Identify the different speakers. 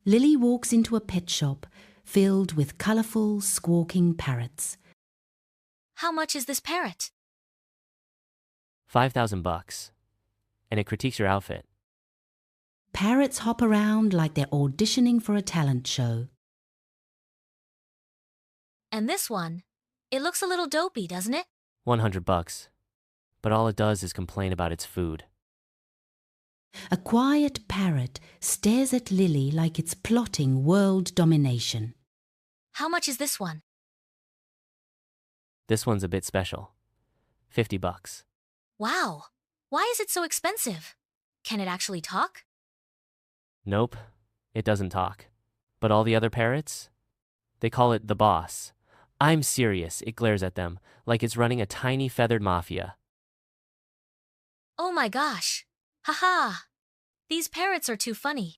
Speaker 1: Lily walks into a pet shop filled with colourful, squawking parrots.
Speaker 2: How much is this parrot?
Speaker 3: $5,000. And it critiques your outfit.
Speaker 1: Parrots hop around like they're auditioning for a talent show.
Speaker 2: And this one? It looks a little dopey, doesn't it?
Speaker 3: $100. But all it does is complain about its food.
Speaker 1: A quiet parrot stares at Lily like it's plotting world domination.
Speaker 2: How much is this one?
Speaker 3: This one's a bit special. $50.
Speaker 2: Wow! Why is it so expensive? Can it actually talk?
Speaker 3: Nope, it doesn't talk. But all the other parrots? They call it the boss. I'm serious, it glares at them, like it's running a tiny feathered mafia.
Speaker 2: Oh my gosh! Haha! These parrots are too funny.